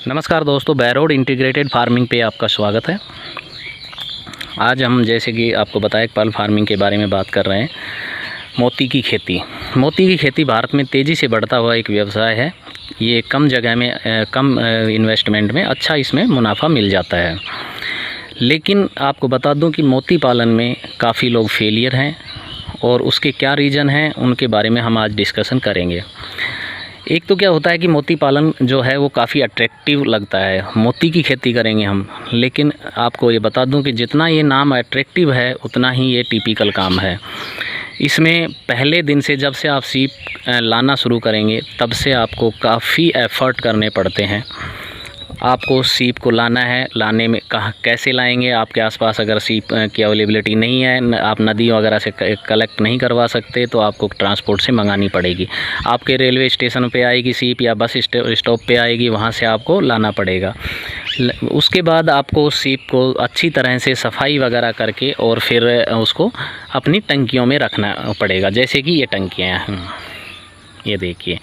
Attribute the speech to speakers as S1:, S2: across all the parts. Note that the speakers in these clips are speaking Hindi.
S1: नमस्कार दोस्तों, बैरोड इंटीग्रेटेड फार्मिंग पे आपका स्वागत है। आज हम जैसे कि आपको बताया पर्ल फार्मिंग के बारे में बात कर रहे हैं। मोती की खेती भारत में तेज़ी से बढ़ता हुआ एक व्यवसाय है। ये कम जगह में कम इन्वेस्टमेंट में अच्छा इसमें मुनाफा मिल जाता है। लेकिन आपको बता दूं कि मोती पालन में काफ़ी लोग फेलियर हैं और उसके क्या रीज़न हैं उनके बारे में हम आज डिस्कशन करेंगे। एक तो क्या होता है कि मोती पालन जो है वो काफ़ी अट्रैक्टिव लगता है, मोती की खेती करेंगे हम, लेकिन आपको ये बता दूं कि जितना ये नाम अट्रैक्टिव है उतना ही ये टिपिकल काम है। इसमें पहले दिन से जब से आप सीप लाना शुरू करेंगे तब से आपको काफ़ी एफ़र्ट करने पड़ते हैं। आपको सीप को लाना है, लाने में कैसे लाएंगे? आपके आसपास अगर सीप की अवेलेबिलिटी नहीं है, आप नदी वगैरह से कलेक्ट नहीं करवा सकते, तो आपको ट्रांसपोर्ट से मंगानी पड़ेगी। आपके रेलवे स्टेशन पे आएगी सीप या बस स्टॉप पे आएगी, वहाँ से आपको लाना पड़ेगा। उसके बाद आपको सीप को अच्छी तरह से सफाई वगैरह करके और फिर उसको अपनी टंकियों में रखना पड़ेगा। जैसे कि ये टंकियाँ हैं, ये देखिए,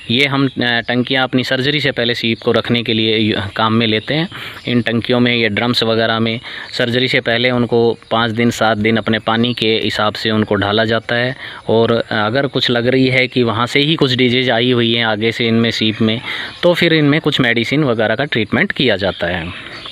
S1: ये हम टंकियाँ अपनी सर्जरी से पहले सीप को रखने के लिए काम में लेते हैं। इन टंकियों में, ये ड्रम्स वगैरह में सर्जरी से पहले उनको 5 दिन 7 दिन अपने पानी के हिसाब से उनको ढाला जाता है। और अगर कुछ लग रही है कि वहाँ से ही कुछ डिजीज़ आई हुई है आगे से इनमें सीप में, तो फिर इनमें कुछ मेडिसिन वगैरह का ट्रीटमेंट किया जाता है।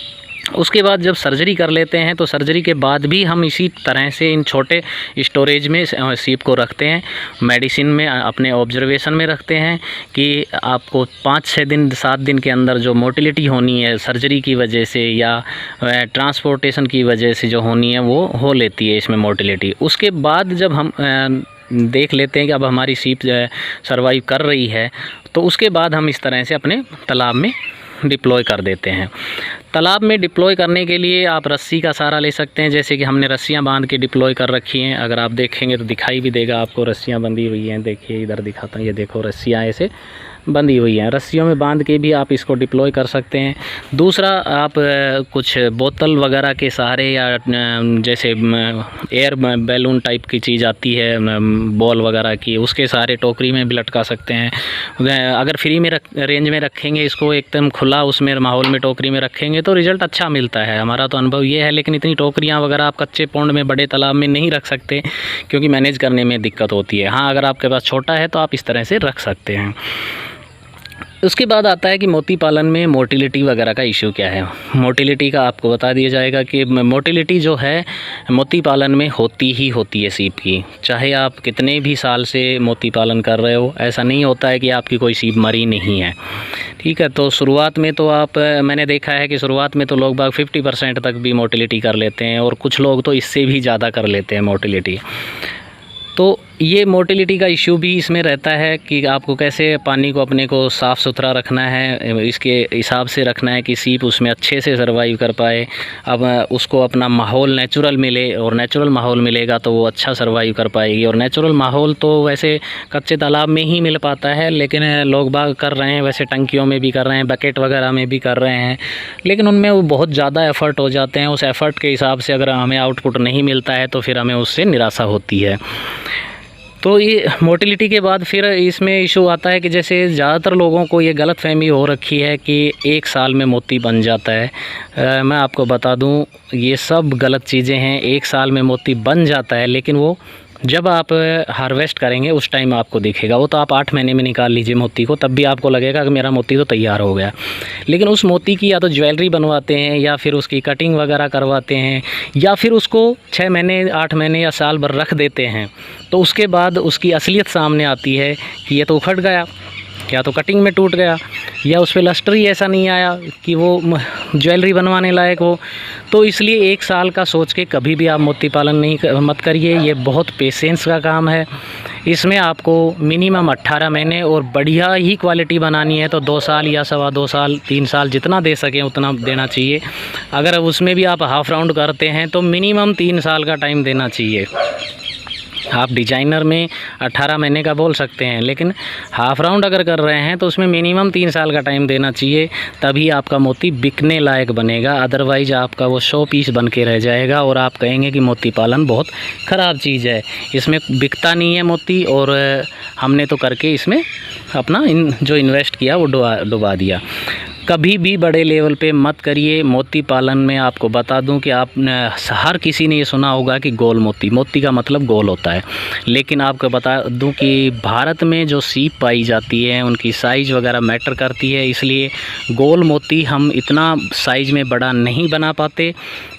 S1: उसके बाद जब सर्जरी कर लेते हैं तो सर्जरी के बाद भी हम इसी तरह से इन छोटे स्टोरेज में सीप को रखते हैं। मेडिसिन में अपने ऑब्जर्वेशन में रखते हैं कि आपको 5-6 दिन 7 दिन के अंदर जो मोटिलिटी होनी है सर्जरी की वजह से या ट्रांसपोर्टेशन की वजह से जो होनी है वो हो लेती है इसमें मोटिलिटी। उसके बाद जब हम देख लेते हैं कि अब हमारी सीप सर्वाइव कर रही है, तो उसके बाद हम इस तरह से अपने तालाब में डिप्लॉय कर देते हैं। तालाब में डिप्लॉय करने के लिए आप रस्सी का सहारा ले सकते हैं, जैसे कि हमने रस्सियां बांध के डिप्लॉय कर रखी हैं। अगर आप देखेंगे तो दिखाई भी देगा आपको, रस्सियां बंधी हुई हैं। देखिए इधर दिखाता हूँ, ये देखो रस्सियां ऐसे बंधी हुई हैं। रस्सियों में बांध के भी आप इसको डिप्लॉय कर सकते हैं। दूसरा, आप कुछ बोतल वगैरह के सहारे या जैसे एयर बैलून टाइप की चीज़ आती है बॉल वगैरह की, उसके सहारे टोकरी में भी लटका सकते हैं। अगर फ्री में रेंज में रखेंगे इसको, एकदम खुला उसमें माहौल में टोकरी में रखेंगे तो रिज़ल्ट अच्छा मिलता है। हमारा तो अनुभव ये है। लेकिन इतनी टोकरियाँ वगैरह आप कच्चे पौंड में बड़े तालाब में नहीं रख सकते, क्योंकि मैनेज करने में दिक्कत होती है। हाँ, अगर आपके पास छोटा है तो आप इस तरह से रख सकते हैं। उसके बाद आता है कि मोती पालन में मोटिलिटी वगैरह का इशू क्या है। मोटिलिटी का आपको बता दिया जाएगा कि मोटिलिटी जो है मोती पालन में होती ही होती है सीप की। चाहे आप कितने भी साल से मोती पालन कर रहे हो, ऐसा नहीं होता है कि आपकी कोई सीप मरी नहीं है। ठीक है, तो शुरुआत में तो मैंने देखा है कि शुरुआत में तो लोग बाग 50% तक भी मोटिलिटी कर लेते हैं, और कुछ लोग तो इससे भी ज़्यादा कर लेते हैं मोटिलिटी। तो ये मोटिलिटी का इशू भी इसमें रहता है कि आपको कैसे पानी को अपने को साफ़ सुथरा रखना है, इसके हिसाब से रखना है कि सीप उसमें अच्छे से सर्वाइव कर पाए। अब उसको अपना माहौल नेचुरल मिले, और नेचुरल माहौल मिलेगा तो वो अच्छा सर्वाइव कर पाएगी। और नेचुरल माहौल तो वैसे कच्चे तालाब में ही मिल पाता है, लेकिन लोग बाग कर रहे हैं, वैसे टंकियों में भी कर रहे हैं, बकेट वगैरह में भी कर रहे हैं, लेकिन उनमें वो बहुत ज़्यादा एफ़र्ट हो जाते हैं। उस एफ़र्ट के हिसाब से अगर हमें आउटपुट नहीं मिलता है तो फिर हमें उससे निराशा होती है। तो ये मोटिलिटी के बाद फिर इसमें इशू आता है कि जैसे ज़्यादातर लोगों को ये गलतफहमी हो रखी है कि 1 साल में मोती बन जाता है। मैं आपको बता दूं, ये सब गलत चीज़ें हैं। 1 साल में मोती बन जाता है, लेकिन वो जब आप हार्वेस्ट करेंगे उस टाइम आपको दिखेगा। वो तो आप 8 महीने में निकाल लीजिए मोती को, तब भी आपको लगेगा कि मेरा मोती तो तैयार हो गया। लेकिन उस मोती की या तो ज्वेलरी बनवाते हैं, या फिर उसकी कटिंग वगैरह करवाते हैं, या फिर उसको 6 महीने 8 महीने या साल भर रख देते हैं। तो उसके बाद उसकी असलियत सामने आती है कि ये तो उखड़ गया, या तो कटिंग में टूट गया, या उस पर लस्टर ही ऐसा नहीं आया कि वो ज्वेलरी बनवाने लायक हो। तो इसलिए 1 साल का सोच के कभी भी आप मोती पालन मत करिए। ये बहुत पेशेंस का काम है। इसमें आपको मिनिमम 18 महीने और बढ़िया ही क्वालिटी बनानी है तो 2 साल या 2.25 साल 3 साल जितना दे सकें उतना देना चाहिए। अगर उसमें भी आप हाफ़ राउंड करते हैं तो मिनिमम 3 साल का टाइम देना चाहिए। आप डिजाइनर में 18 महीने का बोल सकते हैं, लेकिन हाफ़ राउंड अगर कर रहे हैं तो उसमें मिनिमम 3 साल का टाइम देना चाहिए, तभी आपका मोती बिकने लायक बनेगा। अदरवाइज़ आपका वो शो पीस बन के रह जाएगा और आप कहेंगे कि मोती पालन बहुत ख़राब चीज़ है, इसमें बिकता नहीं है मोती, और हमने तो करके इसमें अपना जो इन्वेस्ट किया वो डुबा दिया। कभी भी बड़े लेवल पे मत करिए। मोती पालन में आपको बता दूं कि आपने हर किसी ने ये सुना होगा कि गोल मोती, मोती का मतलब गोल होता है, लेकिन आपको बता दूं कि भारत में जो सीप पाई जाती है उनकी साइज़ वगैरह मैटर करती है, इसलिए गोल मोती हम इतना साइज़ में बड़ा नहीं बना पाते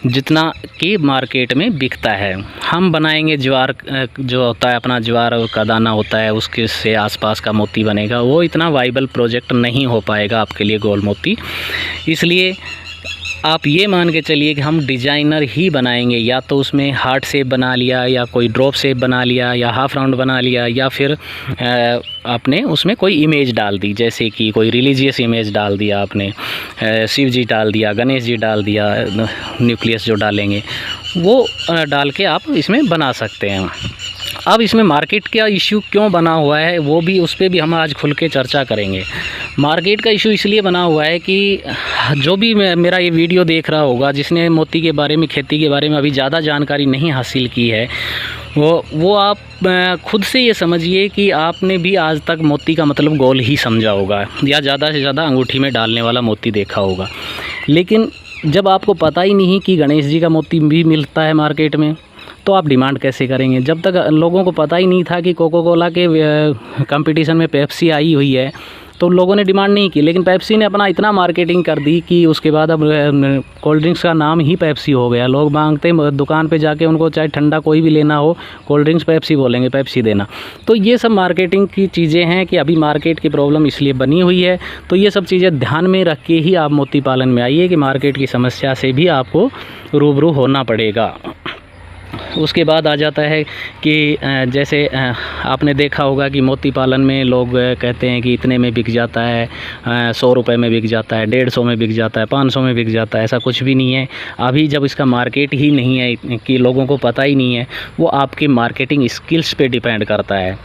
S1: जितना कि मार्केट में बिकता है। हम बनाएंगे ज्वार जो होता है अपना ज्वार का दाना होता है उसके से आसपास का मोती बनेगा, वो इतना वाइबल प्रोजेक्ट नहीं हो पाएगा आपके लिए गोल मोती। इसलिए आप ये मान के चलिए कि हम डिज़ाइनर ही बनाएंगे, या तो उसमें हार्ट शेप बना लिया या कोई ड्रॉप शेप बना लिया या हाफ राउंड बना लिया, या फिर आपने उसमें कोई इमेज डाल दी, जैसे कि कोई रिलीजियस इमेज डाल दिया आपने, शिव जी डाल दिया, गणेश जी डाल दिया, न्यूक्लियस जो डालेंगे वो डाल के आप इसमें बना सकते हैं। अब इसमें मार्केट का इश्यू क्यों बना हुआ है वो भी, उस पर भी हम आज खुल के चर्चा करेंगे। मार्केट का इशू इसलिए बना हुआ है कि जो भी मेरा ये वीडियो देख रहा होगा जिसने मोती के बारे में, खेती के बारे में अभी ज़्यादा जानकारी नहीं हासिल की है, वो आप खुद से ये समझिए कि आपने भी आज तक मोती का मतलब गोल ही समझा होगा या ज़्यादा से ज़्यादा अंगूठी में डालने वाला मोती देखा होगा। लेकिन जब आपको पता ही नहीं कि गणेश जी का मोती भी मिलता है मार्केट में, तो आप डिमांड कैसे करेंगे? जब तक लोगों को पता ही नहीं था कि कोका कोला के कंपटीशन में पेप्सी आई हुई है तो लोगों ने डिमांड नहीं की, लेकिन पेप्सी ने अपना इतना मार्केटिंग कर दी कि उसके बाद अब कोल्ड ड्रिंक्स का नाम ही पेप्सी हो गया। लोग मांगते दुकान पे जाके, उनको चाहे ठंडा कोई भी लेना हो, कोल्ड ड्रिंक्स पेप्सी बोलेंगे, पेप्सी देना। तो ये सब मार्केटिंग की चीज़ें हैं कि अभी मार्केट की प्रॉब्लम इसलिए बनी हुई है। तो ये सब चीज़ें ध्यान में रख के ही आप मोती पालन में आइए कि मार्केट की समस्या से भी आपको रूबरू होना पड़ेगा। उसके बाद आ जाता है कि जैसे आपने देखा होगा कि मोती पालन में लोग कहते हैं कि इतने में बिक जाता है, 100 रुपये में बिक जाता है, 150 में बिक जाता है, 500 में बिक जाता है। ऐसा कुछ भी नहीं है। अभी जब इसका मार्केट ही नहीं है, कि लोगों को पता ही नहीं है, वो आपकी मार्केटिंग स्किल्स पे डिपेंड करता है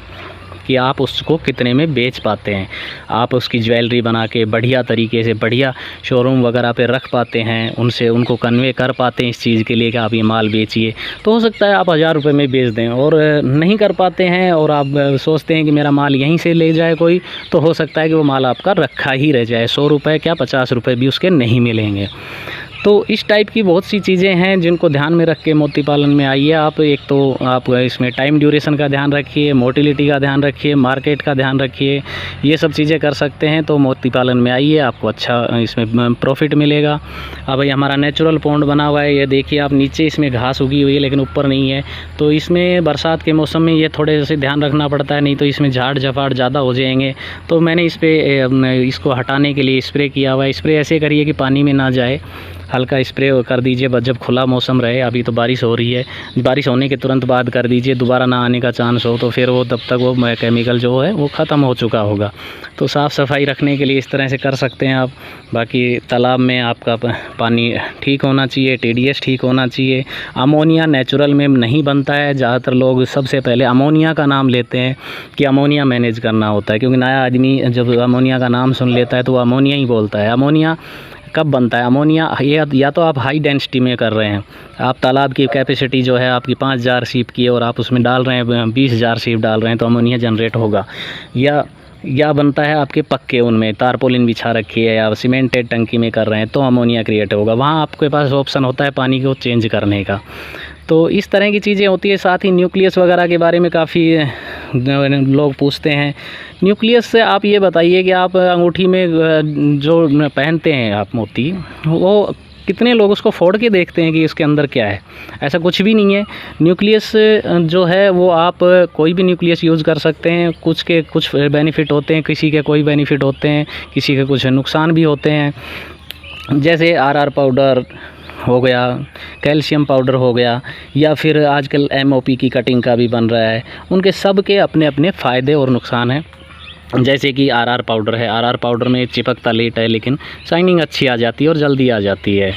S1: कि आप उसको कितने में बेच पाते हैं। आप उसकी ज्वेलरी बना के बढ़िया तरीके से, बढ़िया शोरूम वगैरह पे रख पाते हैं, उनको कन्वे कर पाते हैं इस चीज़ के लिए कि आप ये माल बेचिए, तो हो सकता है आप 1000 रुपये में बेच दें। और नहीं कर पाते हैं और आप सोचते हैं कि मेरा माल यहीं से ले जाए कोई, तो हो सकता है कि वो माल आपका रखा ही रह जाए, 100 रुपये क्या 50 रुपये भी उसके नहीं मिलेंगे। तो इस टाइप की बहुत सी चीज़ें हैं जिनको ध्यान में रख के मोती पालन में आइए आप। एक तो आप इसमें टाइम ड्यूरेशन का ध्यान रखिए, मोटिलिटी का ध्यान रखिए, मार्केट का ध्यान रखिए, ये सब चीज़ें कर सकते हैं तो मोती पालन में आइए, आपको अच्छा इसमें प्रॉफिट मिलेगा। अब भाई हमारा नेचुरल पॉन्ड बना हुआ है, ये देखिए आप, नीचे इसमें घास उगी हुई है लेकिन ऊपर नहीं है, तो इसमें बरसात के मौसम में ये थोड़े से ध्यान रखना पड़ता है, नहीं तो इसमें झाड़ झपाड़ ज़्यादा हो जाएंगे। तो मैंने इसको हटाने के लिए स्प्रे किया हुआ है। स्प्रे ऐसे करिए कि पानी में ना जाए, हल्का स्प्रे कर दीजिए जब खुला मौसम रहे। अभी तो बारिश हो रही है, बारिश होने के तुरंत बाद कर दीजिए, दोबारा ना आने का चांस हो तो फिर वो तब तक वो केमिकल जो है वो ख़त्म हो चुका होगा। तो साफ़ सफाई रखने के लिए इस तरह से कर सकते हैं आप। बाकी तालाब में आपका पानी ठीक होना चाहिए, TDS ठीक होना चाहिए। अमोनिया नेचुरल में नहीं बनता है। ज़्यादातर लोग सबसे पहले अमोनिया का नाम लेते हैं कि अमोनिया मैनेज करना होता है, क्योंकि नया आदमी जब अमोनिया का नाम सुन लेता है तो वो अमोनिया ही बोलता है। अमोनिया कब बनता है? अमोनिया या तो आप हाई डेंसिटी में कर रहे हैं, आप तालाब की कैपेसिटी जो है आपकी 5000 सीप की है और आप उसमें डाल रहे हैं 20000 सीप डाल रहे हैं, तो अमोनिया जनरेट होगा। या बनता है आपके पक्के, उनमें तारपोलिन बिछा रखी है या सीमेंटेड टंकी में कर रहे हैं तो अमोनिया क्रिएट होगा। वहाँ आपके पास ऑप्शन होता है पानी को चेंज करने का। तो इस तरह की चीज़ें होती है। साथ ही न्यूक्लियस वगैरह के बारे में काफ़ी लोग पूछते हैं। न्यूक्लियस से आप ये बताइए कि आप अंगूठी में जो पहनते हैं आप मोती, वो कितने लोग उसको फोड़ के देखते हैं कि इसके अंदर क्या है? ऐसा कुछ भी नहीं है। न्यूक्लियस जो है वो आप कोई भी न्यूक्लियस यूज़ कर सकते हैं। कुछ के कुछ बेनिफिट होते हैं, किसी के कोई बेनिफिट होते हैं, किसी के कुछ नुकसान भी होते हैं। जैसे RR पाउडर हो गया, कैल्शियम पाउडर हो गया, या फिर आजकल MOP की कटिंग का भी बन रहा है। उनके सब के अपने अपने फ़ायदे और नुकसान हैं। जैसे कि RR पाउडर है, RR पाउडर में चिपकता लेट है लेकिन शाइनिंग अच्छी आ जाती है और जल्दी आ जाती है।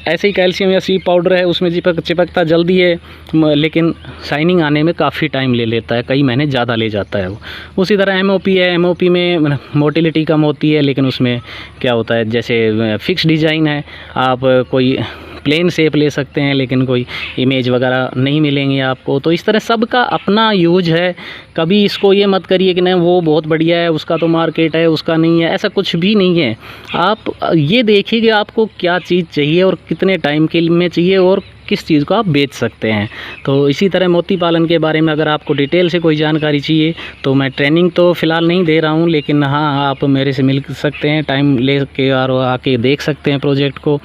S1: ऐसे ही कैल्शियम या सी पाउडर है, उसमें चिपकता जल्दी है लेकिन शाइनिंग आने में काफ़ी टाइम ले लेता है, कई महीने ज़्यादा ले जाता है वो। उसी तरह MOP है, MOP में मोटिलिटी कम होती है लेकिन उसमें क्या होता है, जैसे फिक्स डिज़ाइन है, आप कोई प्लेन शेप ले सकते हैं लेकिन कोई इमेज वगैरह नहीं मिलेंगे आपको। तो इस तरह सबका अपना यूज है कभी इसको ये मत करिए कि नहीं वो बहुत बढ़िया है, उसका तो मार्केट है, उसका नहीं है, ऐसा कुछ भी नहीं है। आप ये देखिए कि आपको क्या चीज़ चाहिए और कितने टाइम के में चाहिए और किस चीज़ को आप बेच सकते हैं। तो इसी तरह मोती पालन के बारे में अगर आपको डिटेल से कोई जानकारी चाहिए तो मैं ट्रेनिंग तो फ़िलहाल नहीं दे रहा हूँ, लेकिन हाँ आप मेरे से मिल सकते हैं, टाइम ले के और आके देख सकते हैं प्रोजेक्ट को।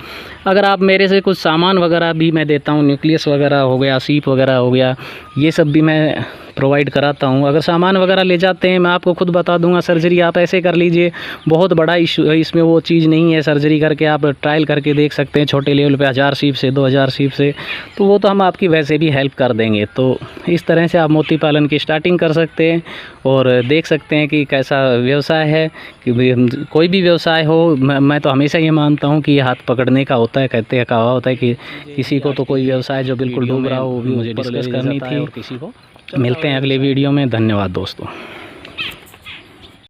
S1: अगर आप मेरे से कुछ सामान वगैरह भी मैं देता हूँ, न्यूक्लियस वगैरह हो गया, सीप वगैरह हो गया, ये सब भी मैं प्रोवाइड कराता हूँ। अगर सामान वगैरह ले जाते हैं मैं आपको खुद बता दूंगा, सर्जरी आप ऐसे कर लीजिए, बहुत बड़ा इशू इसमें वो चीज़ नहीं है। सर्जरी करके आप ट्रायल करके देख सकते हैं छोटे लेवल पे 1000 सीप से 2000 सीप से, तो वो तो हम आपकी वैसे भी हेल्प कर देंगे। तो इस तरह से आप मोती पालन की स्टार्टिंग कर सकते हैं और देख सकते हैं कि कैसा व्यवसाय है। कि कोई भी व्यवसाय हो, मैं तो हमेशा ये मानता हूँ कि ये हाथ पकड़ने का होता है। कहते हैं, कहा होता है कि किसी को तो कोई व्यवसाय जो बिल्कुल डूब रहा हो वो भी मुझे डिस्कस करनी थी। और किसी को मिलते हैं अगले वीडियो में। धन्यवाद दोस्तों।